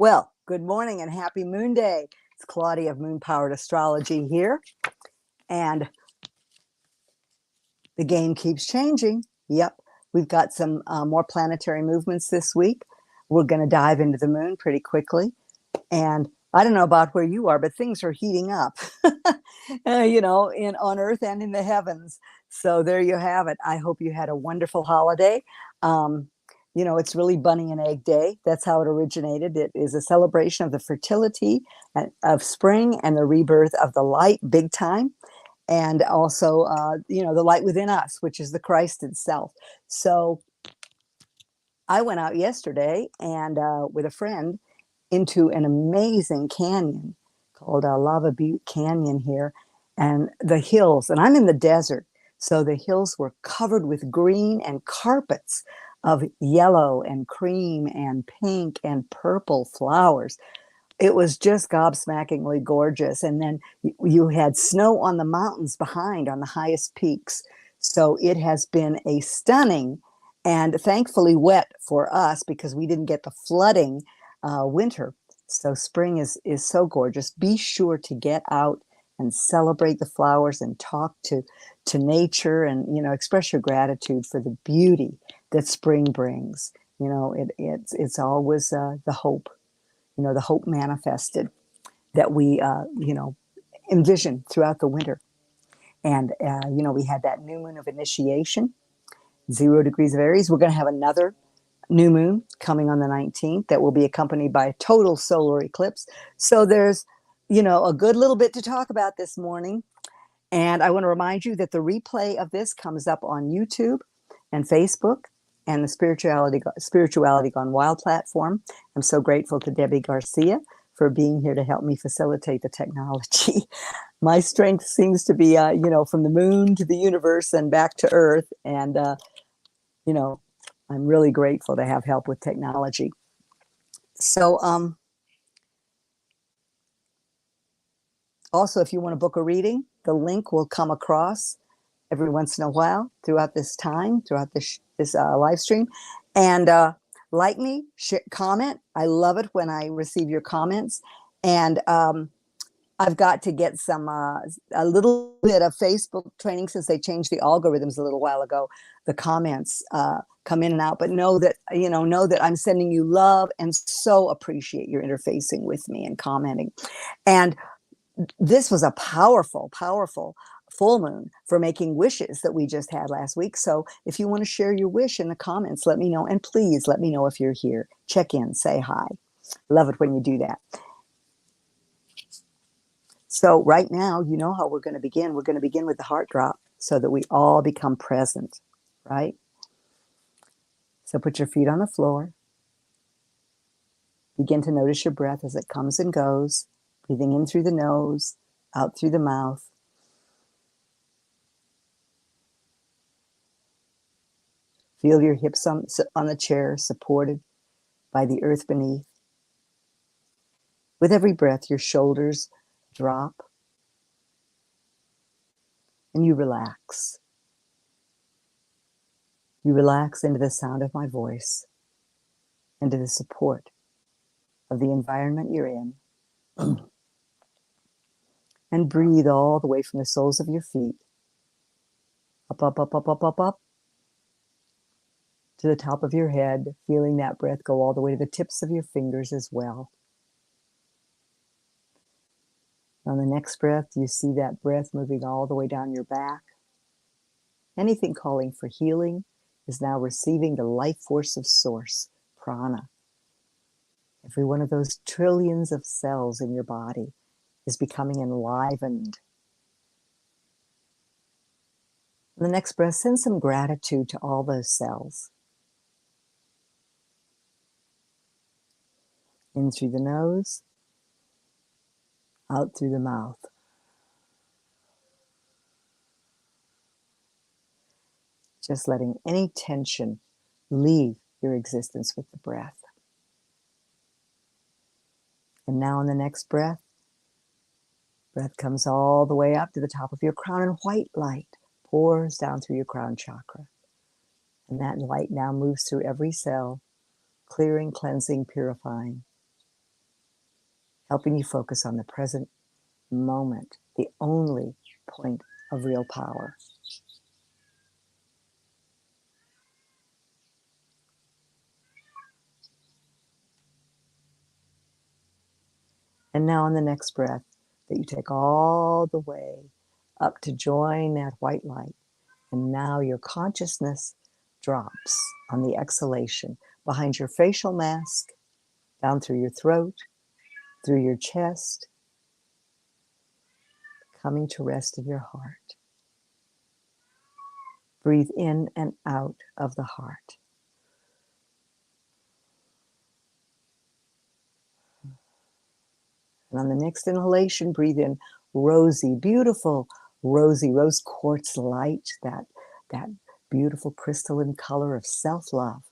Well, good morning and happy Moon Day. It's Claudia of Moon Powered Astrology here, and the game keeps changing. Yep, we've got some more planetary movements this week. We're going to dive into the moon pretty quickly, and I don't know about where you are, but things are heating up, on Earth and in the heavens. So there you have it. I hope you had a wonderful holiday. It's really Bunny and Egg Day. That's how it originated. It is a celebration of the fertility of spring and the rebirth of the light, big time. And also, the light within us, which is the Christ itself. So I went out yesterday and with a friend into an amazing canyon called Lava Butte Canyon here, and the hills. And I'm in the desert, so the hills were covered with green and carpets of yellow and cream and pink and purple flowers. It was just gobsmackingly gorgeous. And then you had snow on the mountains behind on the highest peaks. So it has been a stunning and thankfully wet for us because we didn't get the flooding winter. So spring is so gorgeous. Be sure to get out and celebrate the flowers and talk to nature, and express your gratitude for the beauty that spring brings. It's always the hope, the hope manifested that we envision throughout the winter. And we had that new moon of initiation, 0 degrees of Aries. We're going to have another new moon coming on the 19th that will be accompanied by a total solar eclipse. So there's, a good little bit to talk about this morning. And I want to remind you that the replay of this comes up on YouTube and Facebook and the Spirituality Gone Wild platform. I'm so grateful to Debbie Garcia for being here to help me facilitate the technology. My strength seems to be, from the moon to the universe and back to Earth. And, I'm really grateful to have help with technology. So, also, if you want to book a reading, the link will come across every once in a while throughout this time, throughout this live stream. And like me, comment. I love it when I receive your comments. And I've got to get a little bit of Facebook training since they changed the algorithms a little while ago. The comments come in and out, but know that I'm sending you love and so appreciate your interfacing with me and commenting. And this was a powerful, powerful full moon for making wishes that we just had last week. So if you want to share your wish in the comments, let me know. And please let me know if you're here. Check in, say hi. Love it when you do that. So right now, you know how we're going to begin. We're going to begin with the heart drop so that we all become present, right? So put your feet on the floor. Begin to notice your breath as it comes and goes, breathing in through the nose, out through the mouth. Feel your hips on the chair, supported by the earth beneath. With every breath, your shoulders drop and you relax. You relax into the sound of my voice, into the support of the environment you're in. And breathe all the way from the soles of your feet, up, up, up, up, up, up, up, to the top of your head, feeling that breath go all the way to the tips of your fingers as well. On the next breath, you see that breath moving all the way down your back. Anything calling for healing is now receiving the life force of source, prana. Every one of those trillions of cells in your body is becoming enlivened. On the next breath, send some gratitude to all those cells. In through the nose, out through the mouth. Just letting any tension leave your existence with the breath. And now on the next breath comes all the way up to the top of your crown, and white light pours down through your crown chakra. And that light now moves through every cell, clearing, cleansing, purifying. helping you focus on the present moment, the only point of real power. And now on the next breath, that you take all the way up to join that white light. And now your consciousness drops on the exhalation behind your facial mask, down through your throat, through your chest, coming to rest in your heart. Breathe in and out of the heart. And on the next inhalation, breathe in rosy, beautiful, rosy rose quartz light, that beautiful crystalline color of self-love.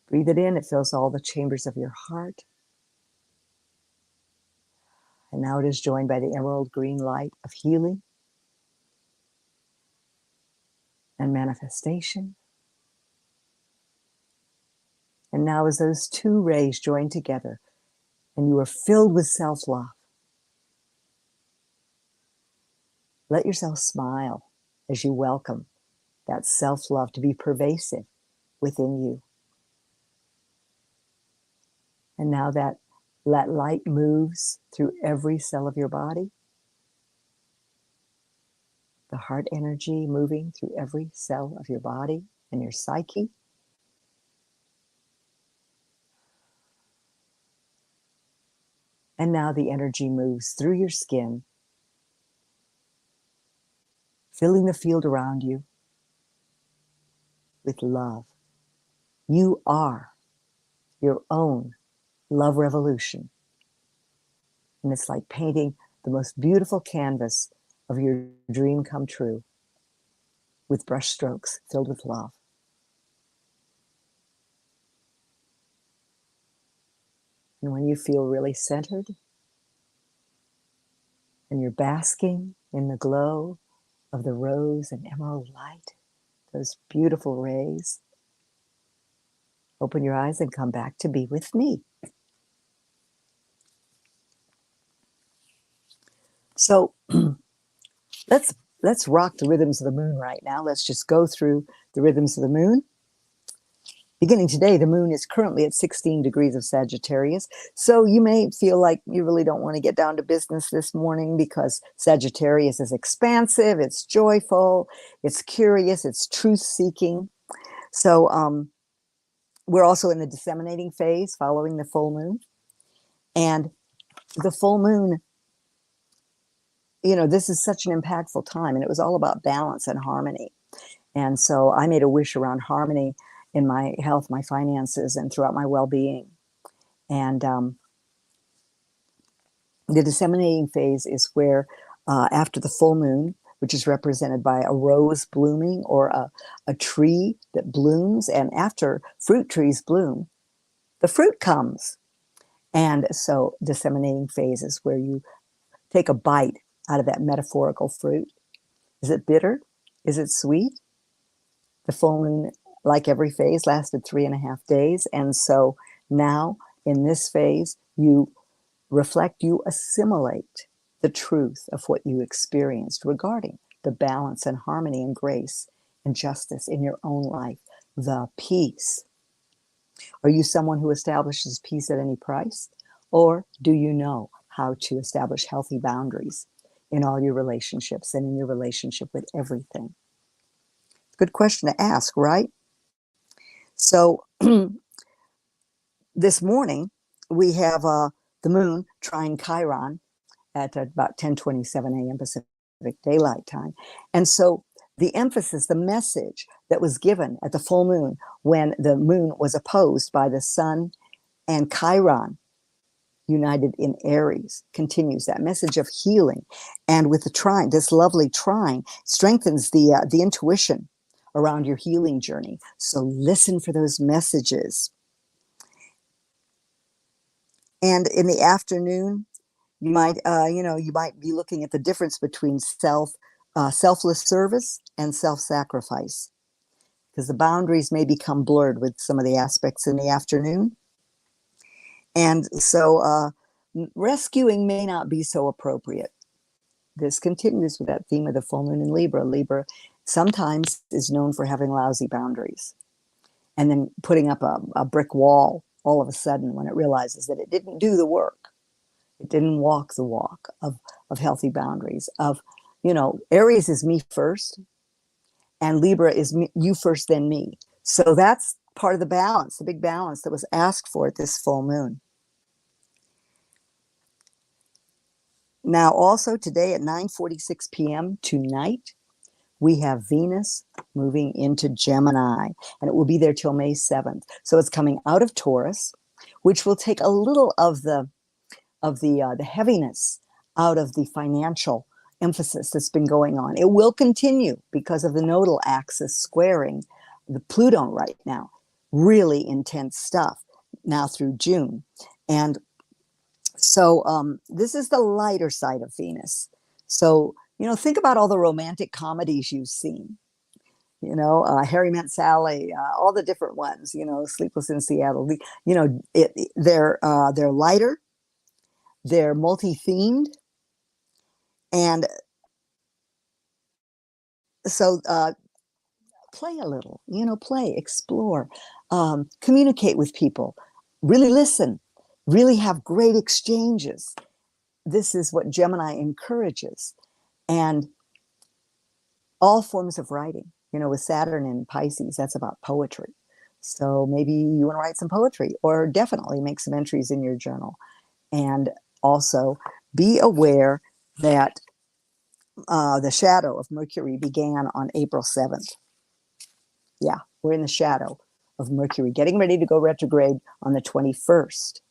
Breathe it in, it fills all the chambers of your heart. And now it is joined by the emerald green light of healing and manifestation. And now as those two rays join together and you are filled with self-love, let yourself smile as you welcome that self-love to be pervasive within you. And now that light moves through every cell of your body, the heart energy moving through every cell of your body and your psyche. And now the energy moves through your skin, filling the field around you with love. You are your own love revolution. And it's like painting the most beautiful canvas of your dream come true with brush strokes filled with love. And when you feel really centered and you're basking in the glow of the rose and emerald light, those beautiful rays, open your eyes and come back to be with me. So let's rock the rhythms of the moon right now. Let's just go through the rhythms of the moon. Beginning today, the moon is currently at 16 degrees of Sagittarius. So you may feel like you really don't want to get down to business this morning because Sagittarius is expansive, it's joyful, it's curious, it's truth-seeking. So we're also in the disseminating phase following the full moon. And the full moon, you know, this is such an impactful time, and it was all about balance and harmony. And so I made a wish around harmony in my health, my finances, and throughout my well-being. And the disseminating phase is where after the full moon, which is represented by a rose blooming or a tree that blooms, and after fruit trees bloom, the fruit comes. And so disseminating phase is where you take a bite out of that metaphorical fruit. Is it bitter? Is it sweet? The full moon, like every phase, lasted 3.5 days. And so now in this phase, you reflect, you assimilate the truth of what you experienced regarding the balance and harmony and grace and justice in your own life, the peace. Are you someone who establishes peace at any price? Or do you know how to establish healthy boundaries in all your relationships and in your relationship with everything? Good question to ask, right? So this morning, we have the moon trine Chiron at about 10:27 a.m. Pacific Daylight Time. And so the emphasis, the message that was given at the full moon when the moon was opposed by the sun and Chiron united in Aries continues that message of healing. And with the trine, this lovely trine strengthens the intuition around your healing journey. So listen for those messages. And in the afternoon, you might, you might be looking at the difference between selfless service and self-sacrifice, because the boundaries may become blurred with some of the aspects in the afternoon. And so rescuing may not be so appropriate. This continues with that theme of the full moon in Libra. Libra sometimes is known for having lousy boundaries and then putting up a brick wall all of a sudden when it realizes that it didn't do the work. It didn't walk the walk of healthy boundaries. Of, Aries is me first, and Libra is me, you first, then me. So that's part of the balance, the big balance that was asked for at this full moon. Now, also today at 9:46 p.m. tonight, we have Venus moving into Gemini, and it will be there till May 7th. So it's coming out of Taurus, which will take a little of the heaviness out of the financial emphasis that's been going on. It will continue because of the nodal axis squaring the Pluto right now. Really intense stuff now through June. And so this is the lighter side of Venus. So, think about all the romantic comedies you've seen. Harry Met Sally, all the different ones. Sleepless in Seattle. They're lighter, they're multi-themed, and so play a little. Play, explore, communicate with people, really listen, really have great exchanges. This is what Gemini encourages, and all forms of writing. With Saturn in Pisces, that's about poetry. So maybe you want to write some poetry, or definitely make some entries in your journal. And also be aware that the shadow of Mercury began on April 7th. Yeah, we're in the shadow of Mercury, getting ready to go retrograde on the 21st.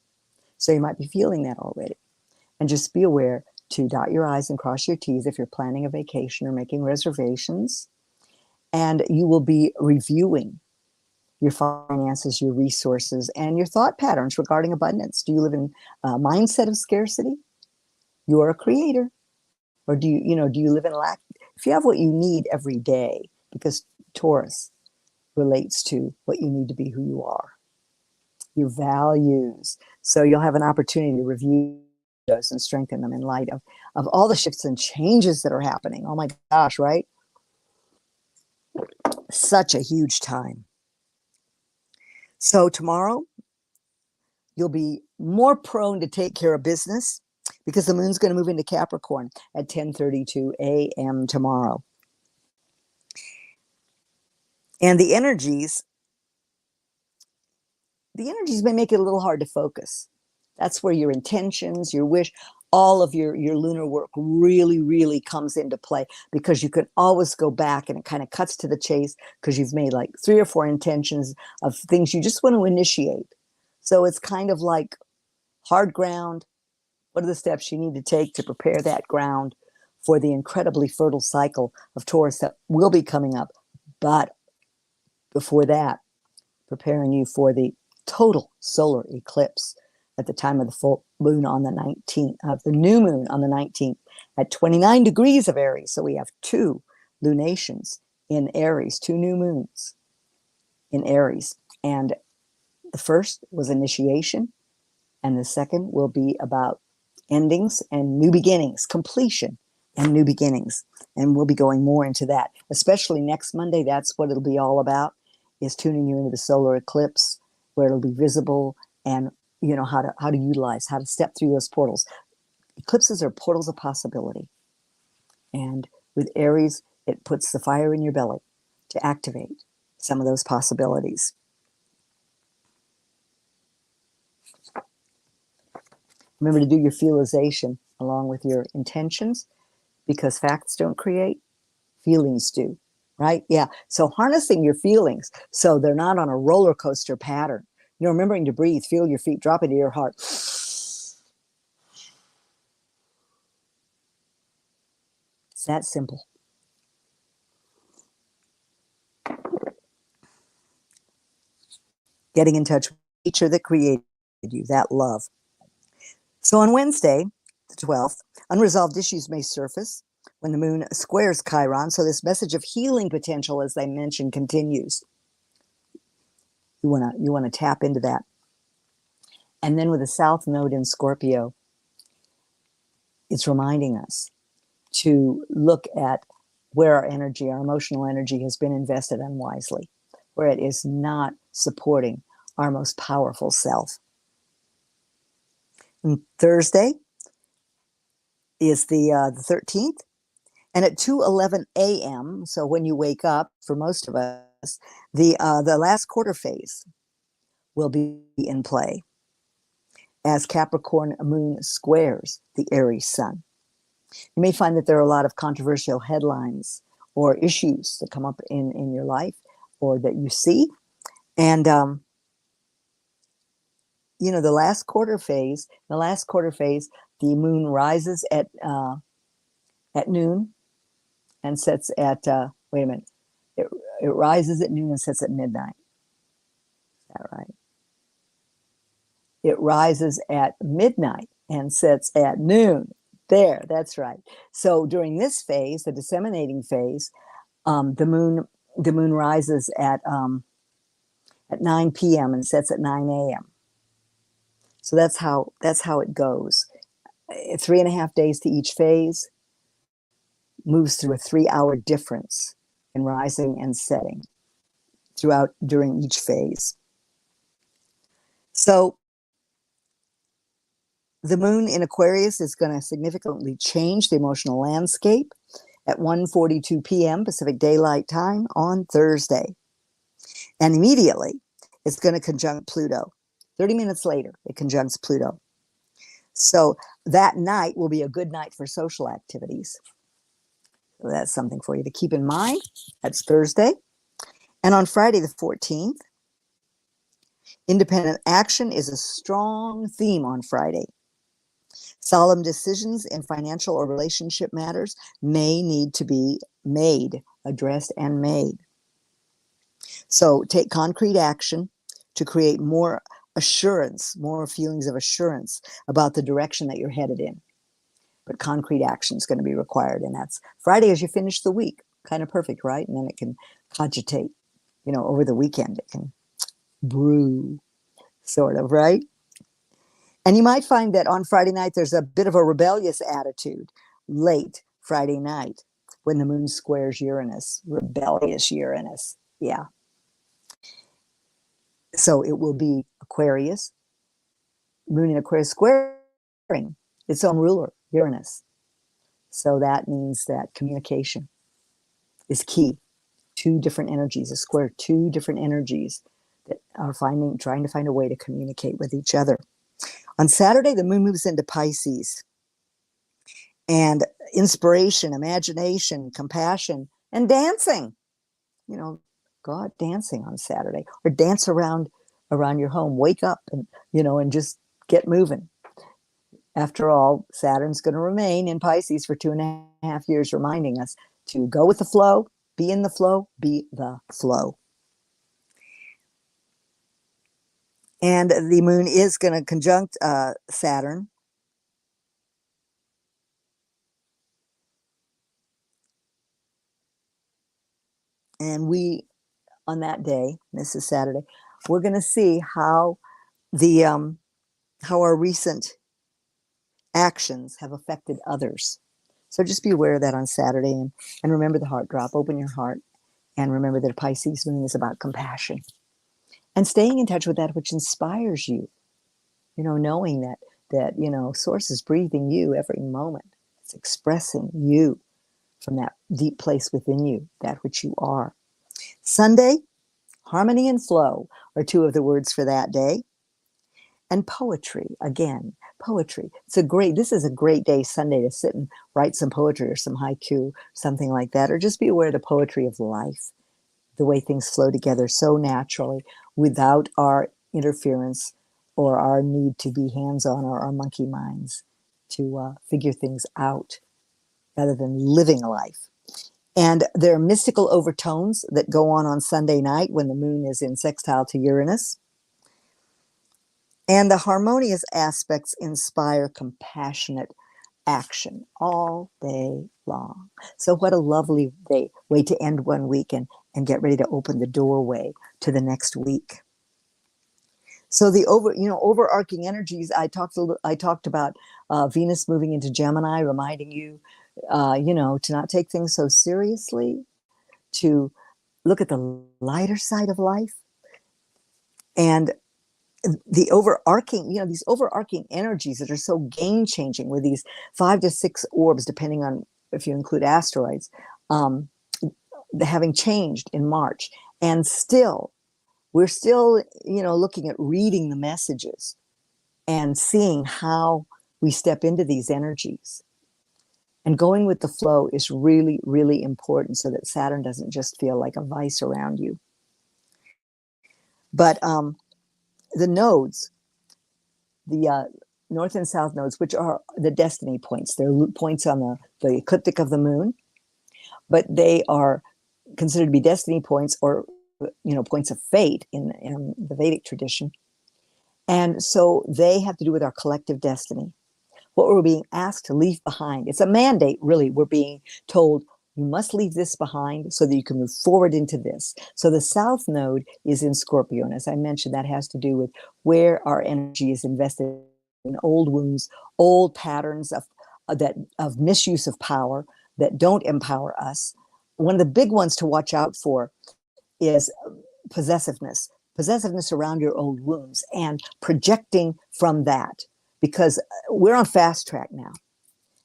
So you might be feeling that already. And just be aware to dot your I's and cross your T's if you're planning a vacation or making reservations. And you will be reviewing your finances, your resources, and your thought patterns regarding abundance. Do you live in a mindset of scarcity? You're a creator. Or do you live in lack? If you have what you need every day, because Taurus relates to what you need to be who you are, your values. So you'll have an opportunity to review those and strengthen them in light of all the shifts and changes that are happening. Oh my gosh, right? Such a huge time. So tomorrow, you'll be more prone to take care of business because the moon's going to move into Capricorn at 10:32 a.m. tomorrow. And the energies may make it a little hard to focus. That's where your intentions, your wish, all of your lunar work really, really comes into play, because you can always go back and it kind of cuts to the chase because you've made like 3 or 4 intentions of things you just want to initiate. So it's kind of like hard ground. What are the steps you need to take to prepare that ground for the incredibly fertile cycle of Taurus that will be coming up? But before that, preparing you for the total solar eclipse at the time of the full moon on the 19th, of the new moon on the 19th at 29 degrees of Aries. So we have 2 lunations in Aries, 2 new moons in Aries. And the first was initiation, and the second will be about endings and new beginnings, completion and new beginnings. And we'll be going more into that, especially next Monday. That's what it'll be all about, is tuning you into the solar eclipse, where it'll be visible, and how to utilize, how to step through those portals. Eclipses are portals of possibility. And with Aries, it puts the fire in your belly to activate some of those possibilities. Remember to do your feelization along with your intentions, because facts don't create, feelings do, right? Yeah. So harnessing your feelings so they're not on a roller coaster pattern. Remembering to breathe, feel your feet drop into your heart. It's that simple. Getting in touch with nature that created you, that love. So on Wednesday, the 12th, unresolved issues may surface when the moon squares Chiron. So this message of healing potential, as I mentioned, continues. You want to tap into that. And then with the South Node in Scorpio, it's reminding us to look at where our energy, our emotional energy, has been invested unwisely, where it is not supporting our most powerful self. And Thursday is the 13th, and at 2:11 a.m., so when you wake up, for most of us, the last quarter phase will be in play as Capricorn moon squares the Aries sun. You may find that there are a lot of controversial headlines or issues that come up in your life or that you see. And, the last quarter phase, the moon rises at noon and sets at, wait a minute, it rises at noon and sets at midnight. Is that right? It rises at midnight and sets at noon. There, that's right. So during this phase, the disseminating phase, the moon rises at 9 p.m. and sets at 9 a.m. So that's how it goes. 3.5 days to each phase, moves through a 3-hour difference in rising and setting during each phase. So the moon in Aquarius is going to significantly change the emotional landscape at 1:42 p.m. Pacific Daylight Time on Thursday. And immediately, it's going to conjunct Pluto. 30 minutes later, it conjuncts Pluto. So that night will be a good night for social activities. So that's something for you to keep in mind. That's Thursday. And on Friday the 14th, independent action is a strong theme on Friday. Solemn decisions in financial or relationship matters may need to be addressed and made. So take concrete action to create more assurance, more feelings of assurance about the direction that you're headed in. But concrete action is going to be required. And that's Friday as you finish the week. Kind of perfect, right? And then it can cogitate, over the weekend. It can brew, sort of, right? And you might find that on Friday night, there's a bit of a rebellious attitude late Friday night when the moon squares Uranus, rebellious Uranus. Yeah. So it will be Aquarius, moon in Aquarius squaring its own ruler, Uranus. So that means that communication is key. Two different energies, a square, two different energies that are trying to find a way to communicate with each other. On Saturday, the moon moves into Pisces. And inspiration, imagination, compassion, and dancing. God, dancing on Saturday. Or dance around your home. Wake up and just get moving. After all, Saturn's going to remain in Pisces for 2.5 years, reminding us to go with the flow, be in the flow, be the flow. And the moon is going to conjunct Saturn. And on that day, this is Saturday, we're going to see how how our recent actions have affected others. So just be aware of that on Saturday and remember the heart drop. Open your heart and remember that Pisces moon is about compassion and staying in touch with that which inspires you. Knowing that Source is breathing you every moment. It's expressing you from that deep place within you, that which you are. Sunday, harmony and flow are two of the words for that day. And poetry, again, poetry. This is a great day, Sunday, to sit and write some poetry or some haiku, something like that, or just be aware of the poetry of life, the way things flow together so naturally without our interference or our need to be hands-on or our monkey minds to figure things out rather than living life. And there are mystical overtones that go on Sunday night when the moon is in sextile to Uranus. And the harmonious aspects inspire compassionate action all day long. So what a lovely way to end one week and get ready to open the doorway to the next week. So the overarching energies, I talked about Venus moving into Gemini, reminding you, to not take things so seriously, to look at the lighter side of life, and the overarching, these overarching energies that are so game changing with these 5 to 6 orbs, depending on if you include asteroids, um, having changed in March, and still we're still, looking at reading the messages and seeing how we step into these energies. And going with the flow is really, really important so that Saturn doesn't just feel like a vice around you. But the nodes, the north and south nodes, which are the destiny points, they're points on the ecliptic of the moon, but they are considered to be destiny points, or points of fate in the Vedic tradition. And so they have to do with our collective destiny, what we're being asked to leave behind. It's a mandate, really. We're being told, you must leave this behind so that you can move forward into this. So the South Node is in Scorpio. And as I mentioned, that has to do with where our energy is invested in old wounds, old patterns of misuse of power that don't empower us. One of the big ones to watch out for is possessiveness around your old wounds and projecting from that, because we're on fast track now.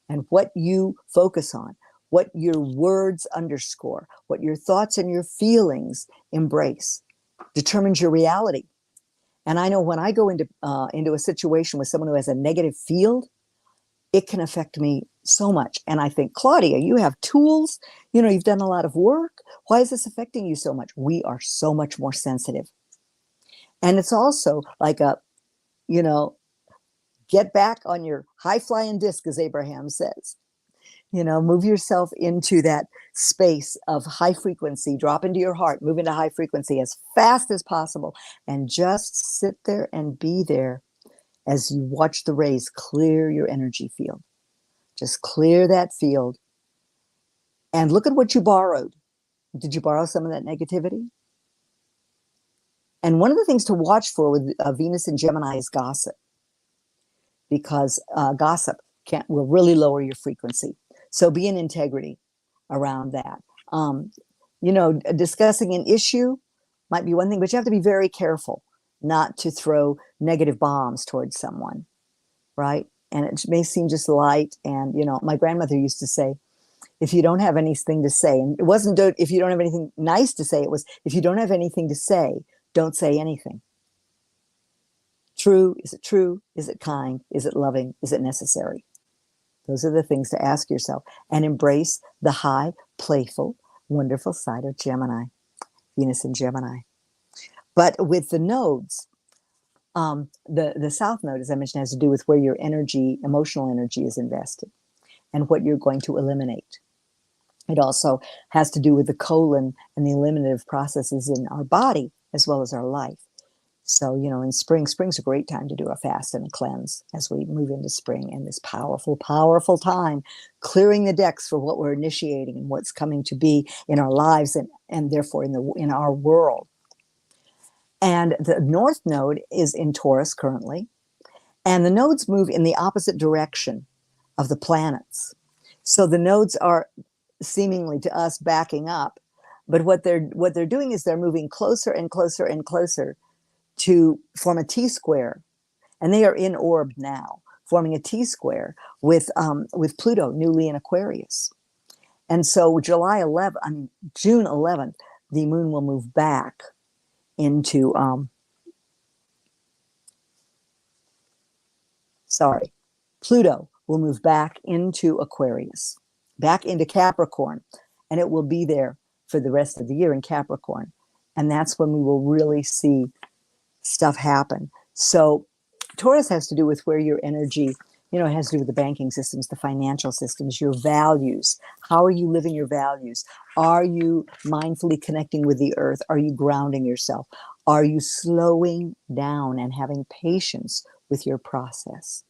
And what you focus on, what your words underscore, what your thoughts and your feelings embrace, determines your reality. And I know when I go into a situation with someone who has a negative field, it can affect me so much. And I think, Claudia, you have tools, you've done a lot of work. Why is this affecting you so much? We are so much more sensitive. And it's also like get back on your high flying disc, as Abraham says. Move yourself into that space of high frequency, drop into your heart, move into high frequency as fast as possible, and just sit there and be there as you watch the rays clear your energy field. Just clear that field and look at what you borrowed. Did you borrow some of that negativity? And one of the things to watch for with Venus and Gemini is gossip, because gossip will really lower your frequency. So be in integrity around that. Discussing an issue might be one thing, but you have to be very careful not to throw negative bombs towards someone, right? And it may seem just light. And, my grandmother used to say, if you don't have anything to say, and it wasn't if you don't have anything nice to say, it was, if you don't have anything to say, don't say anything. True? Is it true? Is it kind? Is it loving? Is it necessary? Those are the things to ask yourself, and embrace the high, playful, wonderful side of Gemini, Venus and Gemini. But with the nodes, the South Node, as I mentioned, has to do with where your energy, emotional energy, is invested and what you're going to eliminate. It also has to do with the colon and the eliminative processes in our body as well as our life. So, in spring's a great time to do a fast and a cleanse as we move into spring, and this powerful, powerful time, clearing the decks for what we're initiating and what's coming to be in our lives and therefore in our world. And the North Node is in Taurus currently, and the nodes move in the opposite direction of the planets. So the nodes are seemingly to us backing up, but what they're doing is they're moving closer and closer and closer to form a T-square, and they are in orb now, forming a T-square with Pluto newly in Aquarius. And so June 11th, the moon will move back into Pluto will move back into Aquarius, back into Capricorn, and it will be there for the rest of the year in Capricorn. And that's when we will really see stuff happen. So Taurus has to do with where your energy, it has to do with the banking systems, the financial systems, your values. How are you living your values? Are you mindfully connecting with the earth? Are you grounding yourself? Are you slowing down and having patience with your process?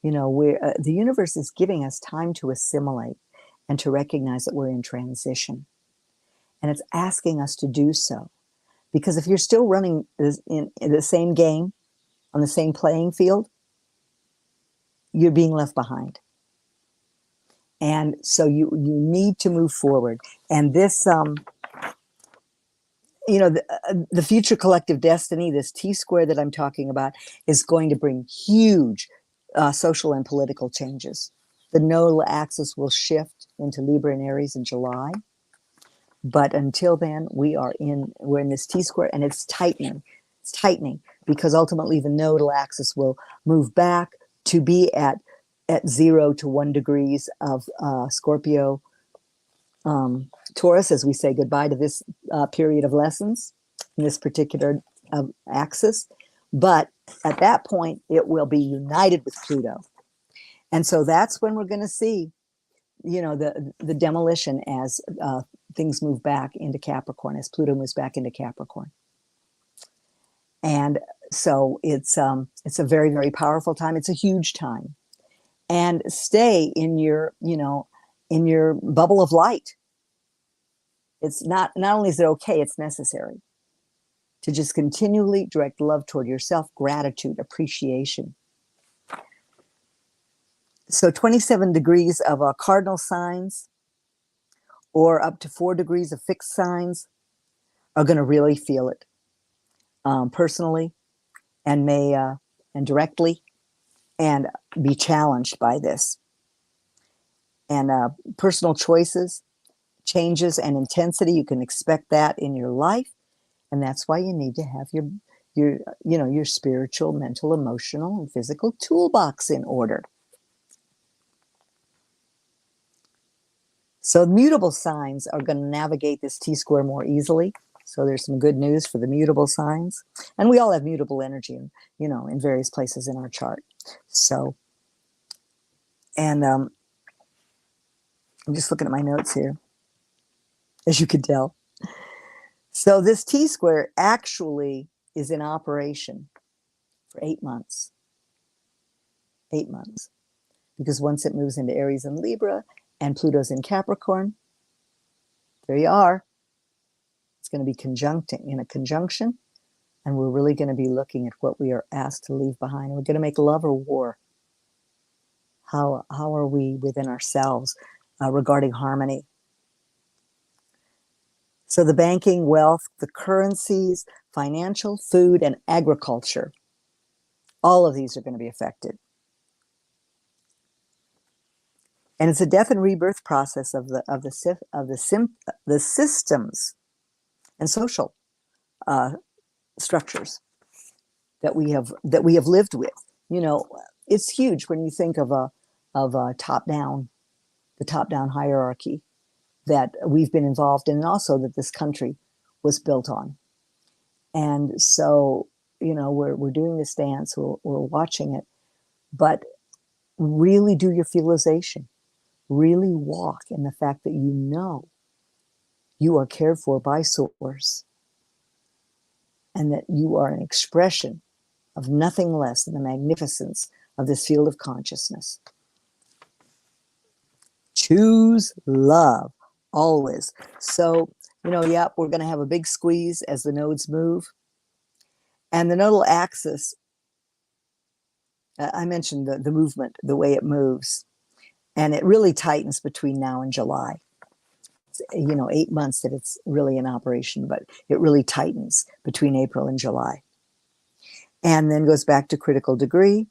The universe is giving us time to assimilate and to recognize that we're in transition. And it's asking us to do so, Because if you're still running in the same game, on the same playing field, you're being left behind. And so you need to move forward. And this, the future collective destiny, this T-square that I'm talking about, is going to bring huge social and political changes. The nodal axis will shift into Libra and Aries in July. But until then, we're in this T-square, and it's tightening. It's tightening because ultimately the nodal axis will move back to be at 0 to 1 degrees of Scorpio, Taurus, as we say goodbye to this period of lessons in this particular axis. But at that point, it will be united with Pluto. And so that's when we're going to see, the demolition as things move back into Capricorn, as Pluto moves back into Capricorn. And so it's a very, very powerful time. It's a huge time. And stay in your bubble of light. It's not only is it okay, it's necessary to just continually direct love toward yourself, gratitude, appreciation. So 27 degrees of cardinal signs or up to 4 degrees of fixed signs are going to really feel it personally and and directly, and be challenged by this. And personal choices, changes, and intensity, you can expect that in your life. And that's why you need to have your spiritual, mental, emotional, and physical toolbox in order. So mutable signs are going to navigate this T-square more easily. So there's some good news for the mutable signs. And we all have mutable energy, in various places in our chart. So, and I'm just looking at my notes here, as you can tell. So this T-square actually is in operation for 8 months. 8 months. Because once it moves into Aries and Libra and Pluto's in Capricorn, there you are. It's going to be in a conjunction, and we're really going to be looking at what we are asked to leave behind. We're going to make love or war. How are we within ourselves regarding harmony? So the banking, wealth, the currencies, financial, food, and agriculture, all of these are going to be affected. And it's a death and rebirth process of the systems and social structures that we have lived with. It's huge when you think of a top down, the top down hierarchy that we've been involved in, and also that this country was built on. And so, we're doing this dance, we're watching it, but really do your feelization. Really walk in the fact that you are cared for by Source, and that you are an expression of nothing less than the magnificence of this field of consciousness. Choose love, always. So, we're going to have a big squeeze as the nodes move. And the nodal axis, I mentioned the movement, the way it moves. And it really tightens between now and July. 8 months that it's really in operation, but it really tightens between April and July. And then goes back to critical degree.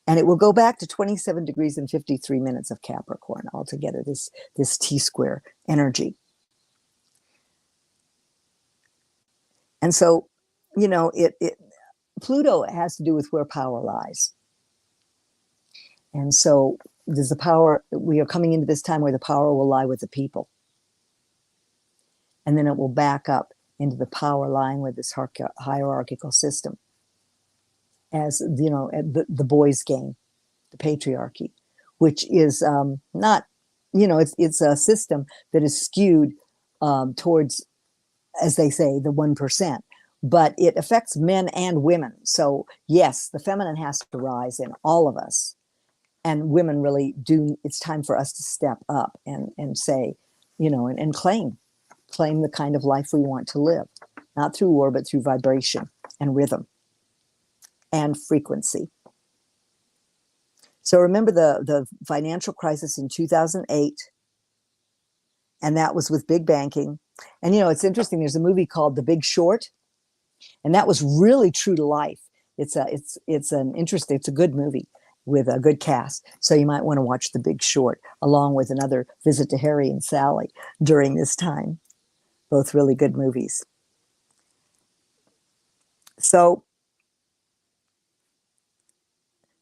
And it will go back to 27 degrees and 53 minutes of Capricorn altogether, this T-square energy. And so, Pluto has to do with where power lies. And so there's the power, we are coming into this time where the power will lie with the people. And then it will back up into the power lying with this hierarchical system as, the boys' game, the patriarchy, which is not, it's a system that is skewed towards, as they say, the 1%, but it affects men and women. So yes, the feminine has to rise in all of us, and women really do. It's time for us to step up and say, and claim the kind of life we want to live. not through war, but through vibration and rhythm and frequency. So remember the financial crisis in 2008, and that was with big banking. And it's interesting. There's a movie called The Big Short, and that was really true to life. It's a good movie with a good cast. So you might want to watch The Big Short along with another Visit to Harry and Sally during this time. Both really good movies. So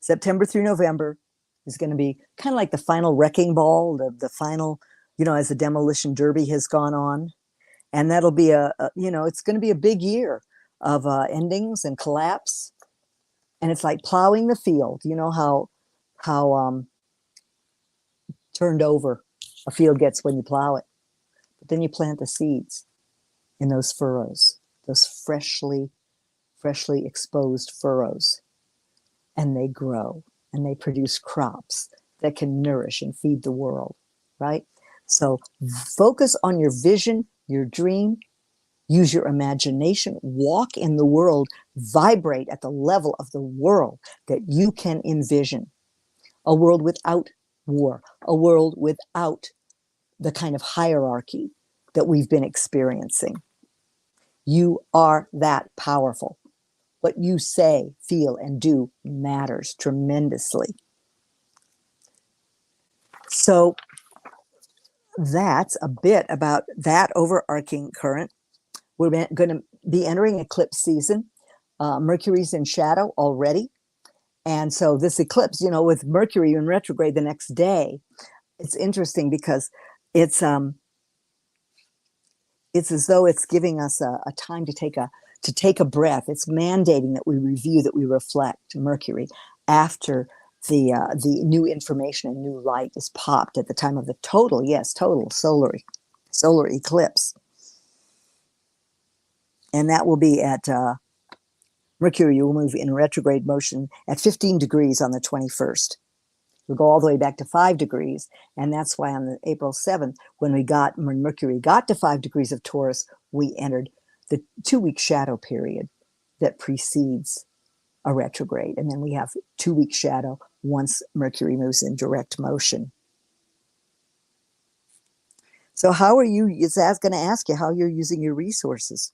September through November is going to be kind of like the final wrecking ball, the final, as the demolition derby has gone on. And that'll be it's going to be a big year of endings and collapse. And it's like plowing the field. You know how turned over a field gets when you plow it. But then you plant the seeds in those furrows, those freshly exposed furrows. And they grow and they produce crops that can nourish and feed the world, right? So focus on your vision, your dream, use your imagination, walk in the world, vibrate at the level of the world that you can envision. A world without war, a world without the kind of hierarchy that we've been experiencing. You are that powerful. What you say, feel, and do matters tremendously. So that's a bit about that overarching current. We're going to be entering eclipse season. Mercury's in shadow already. And so this eclipse, with Mercury in retrograde the next day, it's interesting because it's as though it's giving us a time to take a breath. It's mandating that we review, that we reflect Mercury after the new information and new light is popped at the time of the total solar eclipse. And that will be at Mercury will move in retrograde motion at 15 degrees on the 21st. We'll go all the way back to 5 degrees. And that's why on the April 7th, when Mercury got to 5 degrees of Taurus, we entered the 2-week shadow period that precedes a retrograde. And then we have 2-week shadow once Mercury moves in direct motion. So how are you? It's going to ask you how you're using your resources.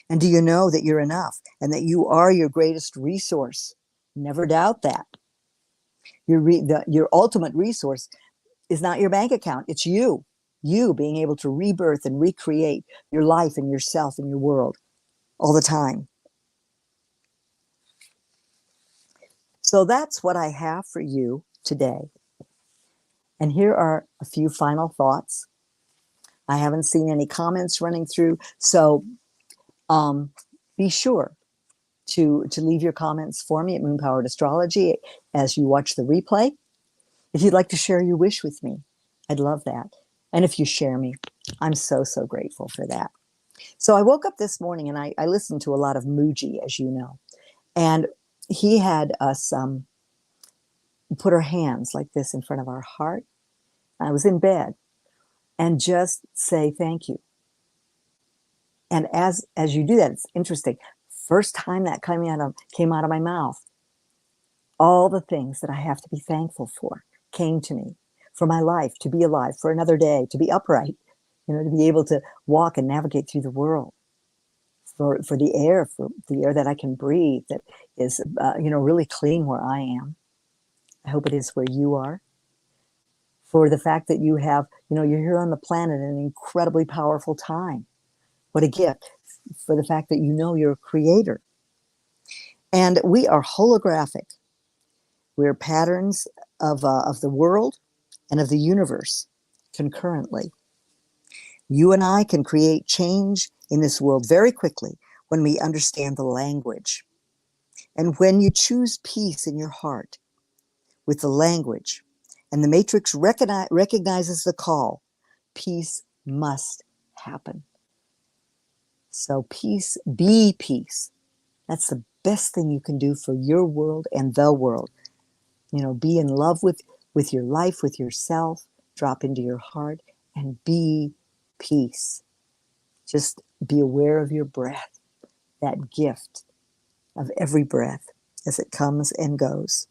And do you know that you're enough and that you are your greatest resource? Never doubt that. Your ultimate resource is not your bank account. It's you being able to rebirth and recreate your life and yourself and your world all the time. So that's what I have for you today. And here are a few final thoughts. I haven't seen any comments running through, so be sure to leave your comments for me at Moon Powered Astrology as you watch the replay. If you'd like to share your wish with me, I'd love that. And if you share me, I'm so grateful for that. So I woke up this morning and I listened to a lot of Muji, as you know, and he had us put our hands like this in front of our heart. I was in bed, and just say thank you. And as you do that, it's interesting. First time that came out of my mouth, all the things that I have to be thankful for came to me. For my life, to be alive, for another day, to be upright, to be able to walk and navigate through the world, for the air that I can breathe, that is really clean where I am. I hope it is where you are. For the fact that you have, you're here on the planet in an incredibly powerful time. What a gift. For the fact that you're a creator. And we are holographic. We're patterns of the world and of the universe concurrently. You and I can create change in this world very quickly when we understand the language. And when you choose peace in your heart with the language, and the matrix recognizes the call, peace must happen. So peace, be peace. That's the best thing you can do for your world and the world. Be in love with your life, with yourself, drop into your heart, and be peace. Just be aware of your breath, that gift of every breath as it comes and goes.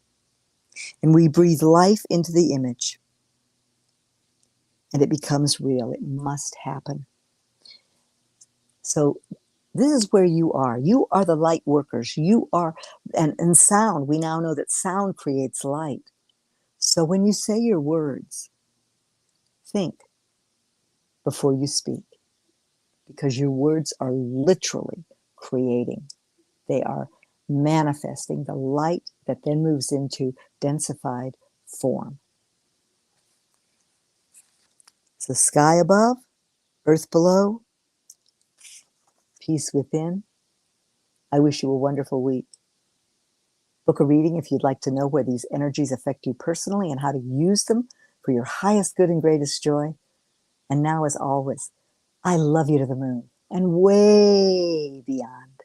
And we breathe life into the image, and it becomes real. It must happen. So this is where you are. You are the light workers. You are, and sound, we now know that sound creates light. So when you say your words, think before you speak, because your words are literally creating. They are manifesting the light that then moves into densified form. So sky above, earth below, peace within. I wish you a wonderful week. Book a reading if you'd like to know where these energies affect you personally and how to use them for your highest good and greatest joy. And now, as always, I love you to the moon and way beyond.